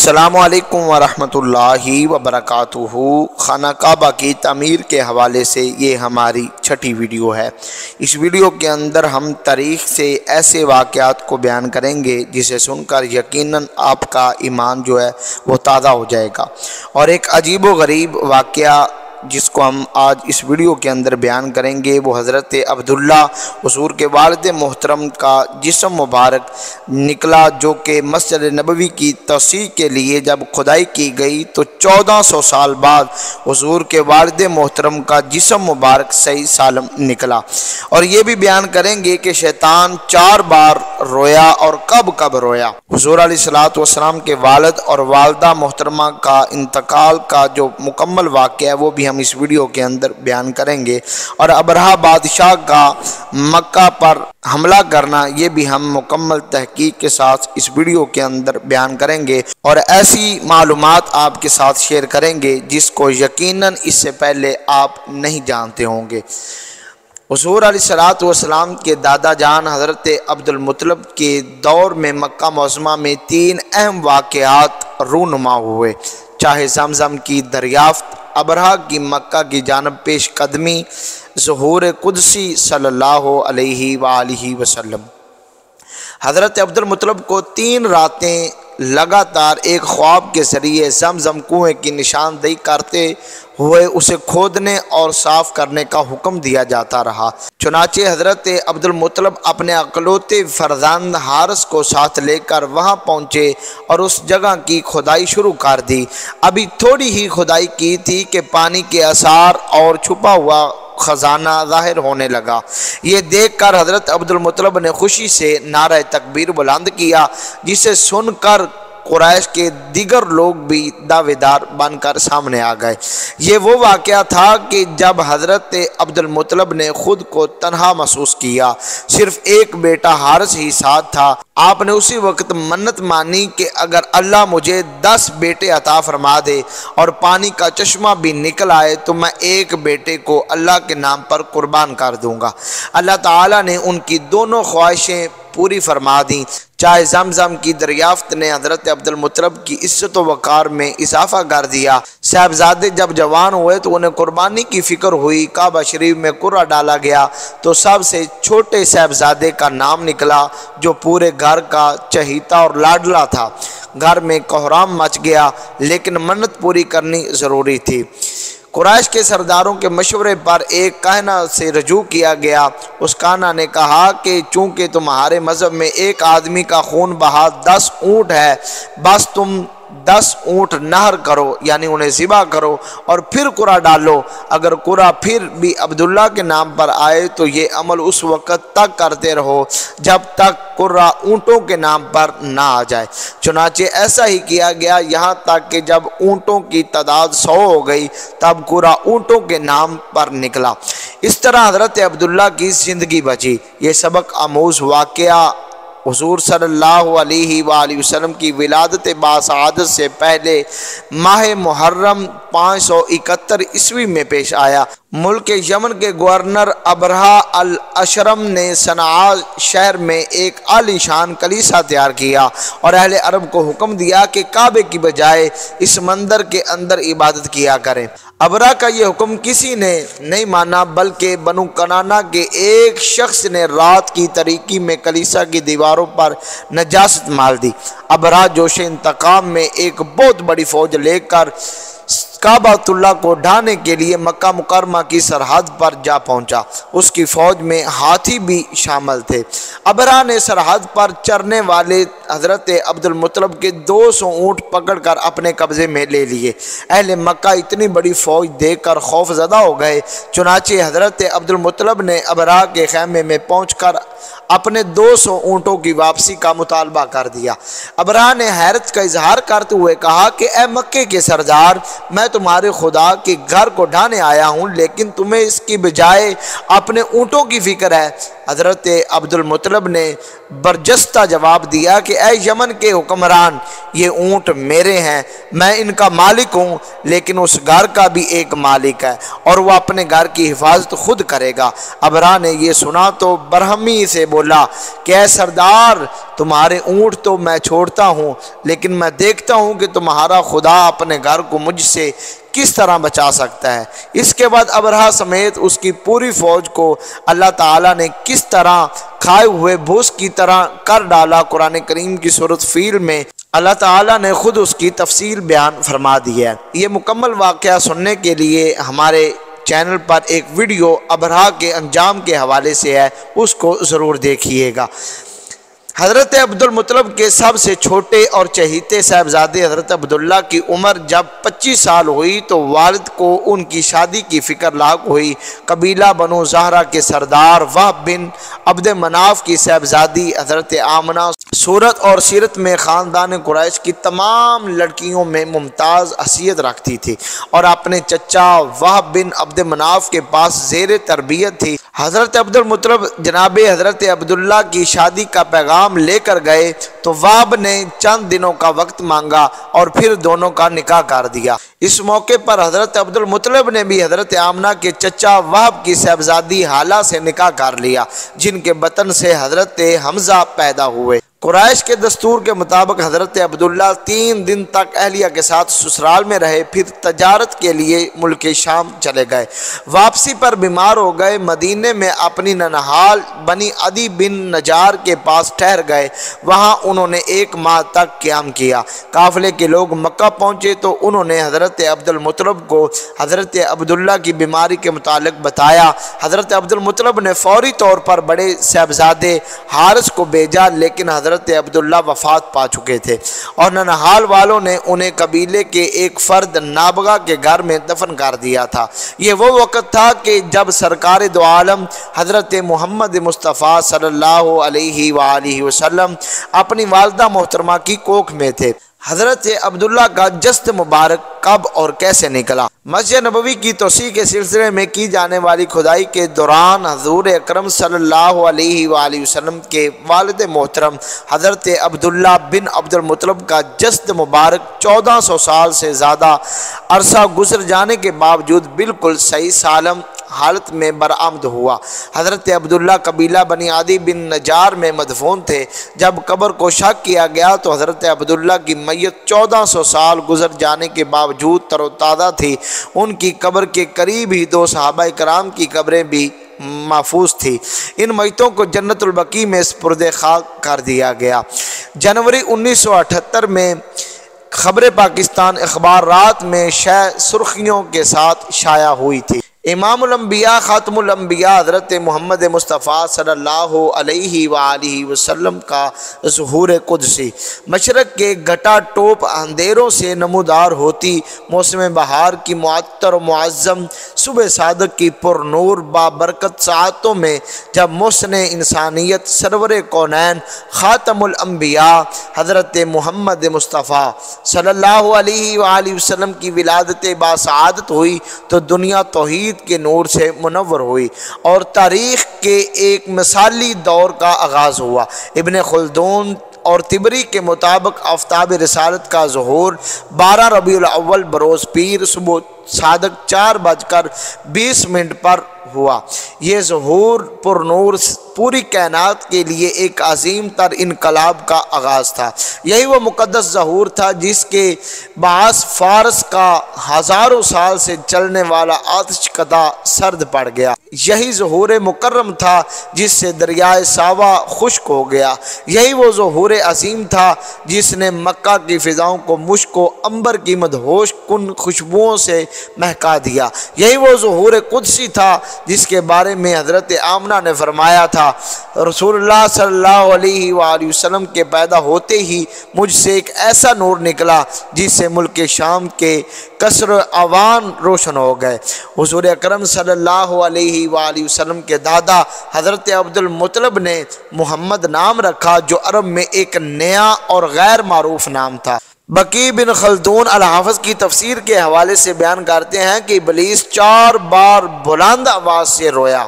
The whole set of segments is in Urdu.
السلام علیکم ورحمۃ اللہ وبرکاتہ۔ خانہ کعبہ کی تعمیر کے حوالے سے یہ ہماری چھٹی ویڈیو ہے۔ اس ویڈیو کے اندر ہم تاریخ سے ایسے واقعات کو بیان کریں گے جسے سن کر یقیناً آپ کا ایمان جو ہے وہ تازہ ہو جائے گا۔ اور ایک عجیب و غریب واقعہ جس کو ہم آج اس ویڈیو کے اندر بیان کریں گے وہ حضرت عبداللہ حضور کے والد محترم کا جسم مبارک نکلا، جو کہ مسجد نبوی کی توسیع کے لیے جب کھدائی کی گئی تو 1400 سال بعد حضور کے والد محترم کا جسم مبارک صحیح سالم نکلا۔ اور یہ بھی بیان کریں گے کہ شیطان 4 بار رویا اور کب رویا۔ حضور علیہ الصلوۃ والسلام کے والد اور والدہ محترمہ کا انتقال کا جو مکمل واقعہ ہے وہ بھی ہم اس ویڈیو کے اندر بیان کریں گے، اور ابرہہ بادشاہ کا مکہ پر حملہ کرنا یہ بھی ہم مکمل تحقیق کے ساتھ اس ویڈیو کے اندر بیان کریں گے، اور ایسی معلومات آپ کے ساتھ شیئر کریں گے جس کو یقیناً اس سے پہلے آپ نہیں جانتے ہوں گے۔ حضور علیہ الصلوۃ والسلام کے دادا جان حضرت عبد المطلب کے دور میں مکہ معظمہ میں 3 اہم واقعات رونما ہوئے، چاہے زمزم کی دریافت، ابرہہ کی مکہ کی جانب پیش قدمی، ظہور قدسی صلی اللہ علیہ وآلہ وسلم۔ حضرت عبد المطلب کو 3 راتیں لگاتار ایک خواب کے ذریعے زمزم کنویں کی نشاندہی کرتے ہوئے اسے کھودنے اور صاف کرنے کا حکم دیا جاتا رہا۔ چنانچہ حضرت عبد المطلب اپنے اکلوتے فرزند حارث کو ساتھ لے کر وہاں پہنچے اور اس جگہ کی کھدائی شروع کر دی۔ ابھی تھوڑی ہی کھدائی کی تھی کہ پانی کے آثار اور چھپا ہوا خزانہ ظاہر ہونے لگا۔ یہ دیکھ کر حضرت عبد المطلب نے خوشی سے نعرہ تکبیر بلند کیا، جسے سن کر قریش کے دیگر لوگ بھی دعوے دار بن کر سامنے آ گئے۔ یہ وہ واقعہ تھا کہ جب حضرت عبد المطلب نے خود کو تنہا محسوس کیا، صرف ایک بیٹا حارث ہی ساتھ تھا۔ آپ نے اسی وقت منت مانی کہ اگر اللہ مجھے 10 بیٹے عطا فرما دے اور پانی کا چشمہ بھی نکل آئے تو میں ایک بیٹے کو اللہ کے نام پر قربان کر دوں گا۔ اللہ تعالیٰ نے ان کی دونوں خواہشیں پوری فرما دیں۔ چاہے زمزم کی دریافت نے حضرت عبد المطلب کی عزت و وقار میں اضافہ کر دیا۔ صاحبزادے جب جوان ہوئے تو انہیں قربانی کی فکر ہوئی۔ کعبہ شریف میں قرعہ ڈالا گیا تو سب سے چھوٹے صاحبزادے کا نام نکلا، جو پورے گھر کا چہیتا اور لاڈلا تھا۔ گھر میں کوہرام مچ گیا، لیکن منت پوری کرنی ضروری تھی۔ قریش کے سرداروں کے مشورے پر ایک کاہنہ سے رجوع کیا گیا۔ اس کاہنہ نے کہا کہ چونکہ تمہارے مذہب میں ایک آدمی کا خون بہا 10 اونٹ ہے، بس تم 10 اونٹ نہر کرو، یعنی انہیں ذبح کرو اور پھر قرعہ ڈالو۔ اگر قرعہ پھر بھی عبداللہ کے نام پر آئے تو یہ عمل اس وقت تک کرتے رہو جب تک قرعہ اونٹوں کے نام پر نہ آ جائے۔ چنانچہ ایسا ہی کیا گیا، یہاں تک کہ جب اونٹوں کی تعداد 100 ہو گئی تب قرعہ اونٹوں کے نام پر نکلا۔ اس طرح حضرت عبداللہ کی زندگی بچی۔ یہ سبق آموز واقعہ حضور صلی اللہ علیہ وآلہ وسلم کی ولادت باسعادت سے پہلے ماہ محرم 571 عیسوی میں پیش آیا۔ ملک یمن کے گورنر ابرہہ الاشرم نے صنعاء شہر میں ایک عالی شان کلیسا تیار کیا اور اہل عرب کو حکم دیا کہ کعبے کی بجائے اس مندر کے اندر عبادت کیا کریں۔ ابرہہ کا یہ حکم کسی نے نہیں مانا، بلکہ بنو کنانہ کے ایک شخص نے رات کی تاریکی میں کلیسا کی دیواروں پر نجاست مال دی۔ ابرہہ جوش انتقام میں ایک بہت بڑی فوج لے کر کعبۃ اللہ کو ڈھانے کے لیے مکہ مکرمہ کی سرحد پر جا پہنچا۔ اس کی فوج میں ہاتھی بھی شامل تھے۔ ابرہہ نے سرحد پر چرنے والے حضرت عبد المطلب کے 200 اونٹ پکڑ کر اپنے قبضے میں لے لیے۔ اہل مکہ اتنی بڑی فوج دیکھ کر خوف زدہ ہو گئے۔ چنانچہ حضرت عبد المطلب نے ابرہہ کے خیمے میں پہنچ کر اپنے 200 اونٹوں کی واپسی کا مطالبہ کر دیا۔ ابرہہ نے حیرت کا اظہار کرتے ہوئے کہا کہ اے مکے کے سردار، میں تمہارے خدا کے گھر کو ڈھانے آیا ہوں، لیکن تمہیں اس کی بجائے اپنے اونٹوں کی فکر ہے۔ حضرت عبدالمطلب نے برجستہ جواب دیا کہ اے یمن کے حکمران، یہ اونٹ میرے ہیں، میں ان کا مالک ہوں، لیکن اس گھر کا بھی ایک مالک ہے اور وہ اپنے گھر کی حفاظت خود کرے گا۔ ابرہہ نے یہ سنا تو برہمی سے بولا کہ اے سردار، تمہارے اونٹ تو میں چھوڑتا ہوں، لیکن میں دیکھتا ہوں کہ تمہارا خدا اپنے گھر کو مجھ سے کس طرح بچا سکتا ہے۔ اس کے بعد ابرہہ سمیت اس کی پوری فوج کو اللہ تعالیٰ نے کس طرح کھائے ہوئے بھوس کی طرح کر ڈالا، قرآن کریم کی سورۃ فیل میں اللہ تعالیٰ نے خود اس کی تفصیل بیان فرما دی ہے۔ یہ مکمل واقعہ سننے کے لیے ہمارے چینل پر ایک ویڈیو ابرہہ کے انجام کے حوالے سے ہے، اس کو ضرور دیکھیے گا۔ حضرت عبدالمطلب کے سب سے چھوٹے اور چہیتے صاحبزادے حضرت عبداللہ کی عمر جب 25 سال ہوئی تو والد کو ان کی شادی کی فکر لاحق ہوئی۔ قبیلہ بنو زہرہ کے سردار وہب بن عبد مناف کی صاحبزادی حضرت آمنہ صورت اور سیرت میں خاندان قریش کی تمام لڑکیوں میں ممتاز حیثیت رکھتی تھی اور اپنے چچا وہب بن عبد مناف کے پاس زیر تربیت تھی۔ حضرت عبدالمطلب جناب حضرت عبداللہ کی شادی کا پیغام لے کر گئے تو وہب نے چند دنوں کا وقت مانگا اور پھر دونوں کا نکاح کر دیا۔ اس موقع پر حضرت عبدالمطلب نے بھی حضرت آمنہ کے چچا وہب کی صاحبزادی حالہ سے نکاح کر لیا، جن کے بطن سے حضرت حمزہ پیدا ہوئے۔ قریش کے دستور کے مطابق حضرت عبداللہ 3 دن تک اہلیہ کے ساتھ سسرال میں رہے، پھر تجارت کے لیے ملک شام چلے گئے۔ واپسی پر بیمار ہو گئے، مدینے میں اپنی ننہال بنی عدی بن نجار کے پاس ٹھہر گئے۔ وہاں انہوں نے 1 ماہ تک قیام کیا۔ قافلے کے لوگ مکہ پہنچے تو انہوں نے حضرت عبدالمطلب کو حضرت عبداللہ کی بیماری کے متعلق بتایا۔ حضرت عبدالمطلب نے فوری طور پر بڑے صاحبزادے حارث کو بھیجا، لیکن حضرت عبداللہ وفات پا چکے تھے اور ننہال والوں نے انہیں قبیلے کے ایک فرد نابغہ کے گھر میں دفن کر دیا تھا۔ یہ وہ وقت تھا کہ جب سرکار دو عالم حضرت محمد مصطفیٰ صلی اللہ علیہ وآلہ وسلم اپنی والدہ محترمہ کی کوکھ میں تھے۔ حضرت عبداللہ کا جسد مبارک کب اور کیسے نکلا؟ مسجد نبوی کی توسیع کے سلسلے میں کی جانے والی کھدائی کے دوران حضور اکرم صلی اللہ علیہ وآلہ وسلم کے والد محترم حضرت عبداللہ بن عبدالمطلب کا جسد مبارک 1400 سال سے زیادہ عرصہ گزر جانے کے باوجود بالکل صحیح سالم حالت میں برآمد ہوا۔ حضرت عبداللہ قبیلہ بنی عدی بن نجار میں مدفون تھے۔ جب قبر کو شک کیا گیا تو حضرت عبداللہ کی میت 1400 سال گزر جانے کے باوجود تر و تازہ تھی۔ ان کی قبر کے قریب ہی 2 صحابہ کرام کی قبریں بھی محفوظ تھی۔ ان میتوں کو جنت البقیع میں سپرد خاک کر دیا گیا۔ جنوری 1978 میں خبر پاکستان اخبارات میں شہ سرخیوں کے ساتھ شائع ہوئی تھی۔ امام الانبیاء خاتم الانبیاء حضرت محمد مصطفیٰ صلی اللہ علیہ وآلہ وسلم کا ظہور قدسی مشرق کے گھٹا ٹوپ اندھیروں سے نمودار ہوتی موسم بہار کی معطر و معظم صبح صادق کی پر نور بابرکت ساعتوں میں، جب محسن انسانیت سرور کونین خاتم الانبیاء حضرت محمد مصطفیٰ صلی اللہ علیہ وآلہ وسلم کی ولادت باسعادت ہوئی تو دنیا توحید کے نور سے منور ہوئی اور تاریخ کے ایک مثالی دور کا آغاز ہوا۔ ابن خلدون اور طبری کے مطابق آفتاب رسالت کا ظہور 12 ربیع الاول بروز پیر صبح صادق 4:20 پر ہوا۔ یہ ظہور پر نور پوری کائنات کے لیے ایک عظیم تر انقلاب کا آغاز تھا۔ یہی وہ مقدس ظہور تھا جس کے باعث فارس کا ہزاروں سال سے چلنے والا آتش کدہ سرد پڑ گیا۔ یہی ظہور مکرم تھا جس سے دریائے ساوا خشک ہو گیا۔ یہی وہ ظہور عظیم تھا جس نے مکہ کی فضاؤں کو مشک و عنبر کی مدہوش کن خوشبوؤں سے مہکا دیا۔ یہی وہ ظہور قدسی تھا جس کے بارے میں حضرت آمنہ نے فرمایا تھا، رسول اللہ صلی اللہ علیہ وآلہ وسلم کے پیدا ہوتے ہی مجھ سے ایک ایسا نور نکلا جس سے ملک شام کے قصر اوان روشن ہو گئے۔ حضور اکرم صلی اللہ علیہ وآلہ وسلم کے دادا حضرت عبدالمطلب نے محمد نام رکھا، جو عرب میں ایک نیا اور غیر معروف نام تھا۔ بقی بن خلدون الحافظ کی تفسیر کے حوالے سے بیان کرتے ہیں کہ ابلیس 4 بار بلند آواز سے رویا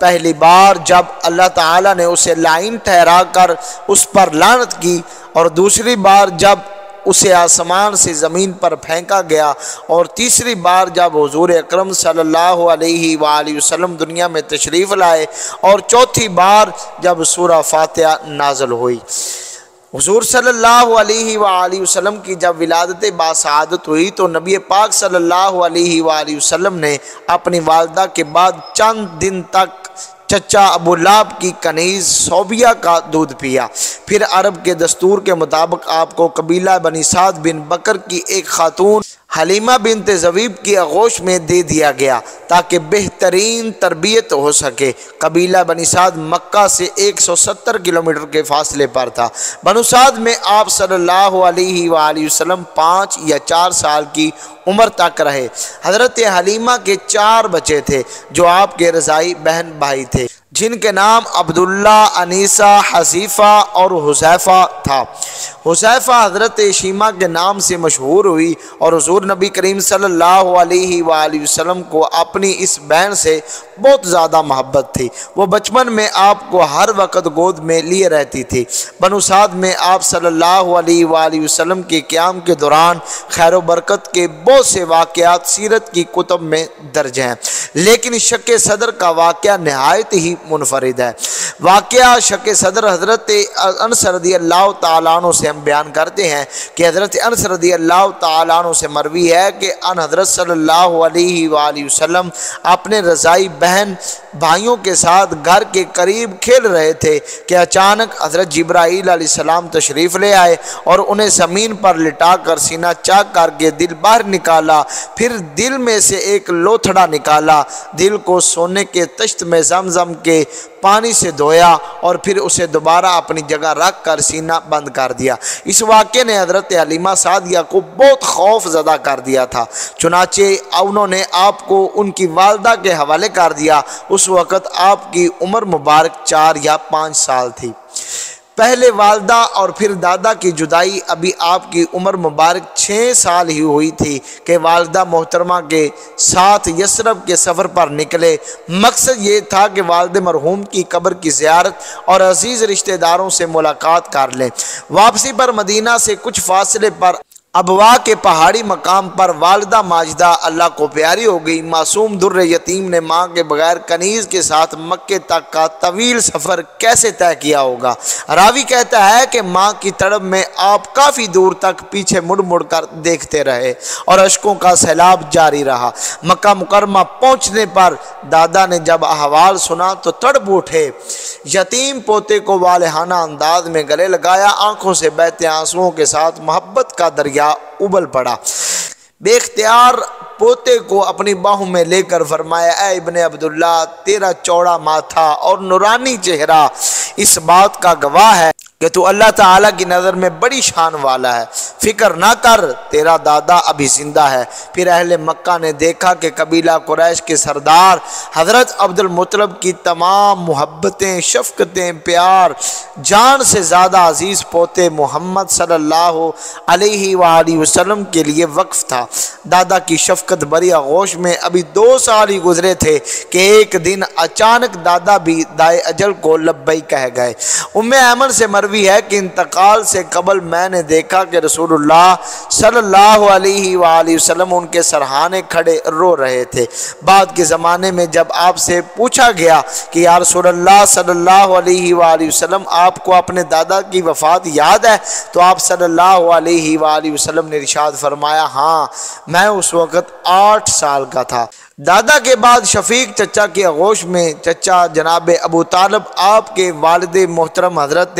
پہلی بار جب اللہ تعالیٰ نے اسے لائن ٹھہرا کر اس پر لعنت کی، اور دوسری بار جب اسے آسمان سے زمین پر پھینکا گیا، اور تیسری بار جب حضور اکرم صلی اللہ علیہ وآلہ وسلم دنیا میں تشریف لائے، اور چوتھی بار جب سورہ فاتحہ نازل ہوئی۔ حضور صلی اللہ علیہ وآلہ وسلم کی جب ولادت باسعادت ہوئی تو نبی پاک صلی اللہ علیہ وآلہ وسلم نے اپنی والدہ کے بعد چند دن تک چچا ابو لہب کی کنیز صوبیہ کا دودھ پیا۔ پھر عرب کے دستور کے مطابق آپ کو قبیلہ بنی سعد بن بکر کی ایک خاتون حلیمہ بنت زویب کی آغوش میں دے دیا گیا تاکہ بہترین تربیت ہو سکے۔ قبیلہ بنی سعد مکہ سے 170 کلومیٹر کے فاصلے پر تھا۔ بنو سعد میں آپ صلی اللہ علیہ وآلہ وسلم 5 یا 4 سال کی عمر تک رہے۔ حضرت حلیمہ کے 4 بچے تھے جو آپ کے رضاعی بہن بھائی تھے، جن کے نام عبداللہ، انیسہ، حذیفہ اور حذیفہ تھا۔ حذیفہ حضرت شیمہ کے نام سے مشہور ہوئی، اور حضور نبی کریم صلی اللہ علیہ وآلہ وسلم کو اپنی اس بہن سے بہت زیادہ محبت تھی۔ وہ بچپن میں آپ کو ہر وقت گود میں لیے رہتی تھی۔ بنو سعد میں آپ صلی اللہ علیہ وآلہ وسلم کے قیام کے دوران خیر و برکت کے بہت سے واقعات سیرت کی کتب میں درج ہیں، لیکن شق صدر کا واقعہ نہایت ہی منفرد ہے۔ واقعہ شق صدر حضرت انس رضی اللہ تعالیٰ عنہ سے ہم بیان کرتے ہیں کہ حضرت انس رضی اللہ تعالیٰ عنہ سے مروی ہے کہ ان حضرت صلی اللہ علیہ وآلہ وسلم اپنے رضاعی بہن بھائیوں کے ساتھ گھر کے قریب کھیل رہے تھے کہ اچانک حضرت جبرائیل علیہ السلام تشریف لے آئے اور انہیں زمین پر لٹا کر سینہ چاک کر کے دل باہر نکالا، پھر دل میں سے ایک لوتھڑا نکالا، دل کو سونے کے طشت میں زمزم کے پانی سے دھویا اور پھر اسے دوبارہ اپنی جگہ رکھ کر سینہ بند کر دیا۔ اس واقعے نے حضرت حلیمہ سعدیہ کو بہت خوف زدہ کر دیا تھا، چنانچہ انہوں نے آپ کو ان کی والدہ کے حوالے کر دیا۔ اس وقت آپ کی عمر مبارک 4 یا 5 سال تھی۔ پہلے والدہ اور پھر دادا کی جدائی ابھی آپ کی عمر مبارک 6 سال ہی ہوئی تھی کہ والدہ محترمہ کے ساتھ یثرب کے سفر پر نکلے۔ مقصد یہ تھا کہ والد مرحوم کی قبر کی زیارت اور عزیز رشتہ داروں سے ملاقات کر لیں۔ واپسی پر مدینہ سے کچھ فاصلے پر ابوا کے پہاڑی مقام پر والدہ ماجدہ اللہ کو پیاری ہو گئی۔ معصوم در یتیم نے ماں کے بغیر کنیز کے ساتھ مکے تک کا طویل سفر کیسے طے کیا ہوگا؟ راوی کہتا ہے کہ ماں کی طرف میں آپ کافی دور تک پیچھے مڑ مڑ کر دیکھتے رہے اور اشکوں کا سیلاب جاری رہا۔ مکہ مکرمہ پہنچنے پر دادا نے جب احوال سنا تو تڑپ اٹھے، یتیم پوتے کو والہانہ انداز میں گلے لگایا، آنکھوں سے بہتے آنسوؤں کے ساتھ محبت کا دریا ابل پڑا۔ بے اختیار پوتے کو اپنی باہوں میں لے کر فرمایا، اے ابن عبداللہ، تیرا چوڑا ماتھا اور نورانی چہرہ اس بات کا گواہ ہے کہ تو اللہ تعالیٰ کی نظر میں بڑی شان والا ہے، فکر نہ کر، تیرا دادا ابھی زندہ ہے۔ پھر اہل مکہ نے دیکھا کہ قبیلہ قریش کے سردار حضرت عبد المطلب کی تمام محبتیں، شفقتیں، پیار جان سے زیادہ عزیز پوتے محمد صلی اللہ علیہ وآلہ وسلم کے لیے وقف تھا۔ دادا کی شفقت بری آغوش میں ابھی 2 سال ہی گزرے تھے کہ ایک دن اچانک دادا بھی دائے اجل کو لبیک کہہ گئے۔ ام ایمن سے مروی ہے کہ انتقال سے قبل میں نے دیکھا کہ رسول اللہ صلی اللہ علیہ وآلہ وسلم ان کے سرہانے کھڑے رو رہے تھے۔ بعد کے زمانے میں جب آپ سے پوچھا گیا کہ یا رسول اللہ صلی اللہ علیہ وآلہ وسلم آپ کو اپنے دادا کی وفات یاد ہے تو آپ صلی اللہ علیہ وآلہ وسلم نے ارشاد فرمایا، ہاں میں اس وقت 8 سال کا تھا۔ دادا کے بعد شفیق چچا کی آغوش میں چچا جناب ابو طالب آپ کے والد محترم حضرت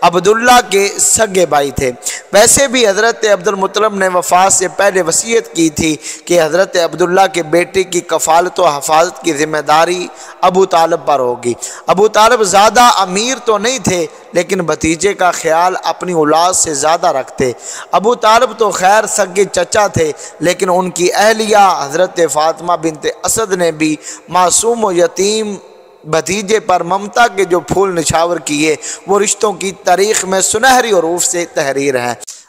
عبداللہ کے سگے بھائی تھے۔ ویسے بھی حضرت عبد المطلب نے وفات سے پہلے وصیت کی تھی کہ حضرت عبداللہ کے بیٹے کی کفالت و حفاظت کی ذمہ داری ابو طالب پر ہوگی۔ ابو طالب زیادہ امیر تو نہیں تھے لیکن بھتیجے کا خیال اپنی اولاد سے زیادہ رکھتے۔ ابو طالب تو خیر سگے چچا تھے لیکن ان کی اہلیہ حضرت فاطمہ بنت اسد نے بھی معصوم و یتیم بھتیجے پر ممتا کے جو پھول نچھاور کیے وہ رشتوں کی تاریخ میں سنہری حروف سے تحریر ہیں۔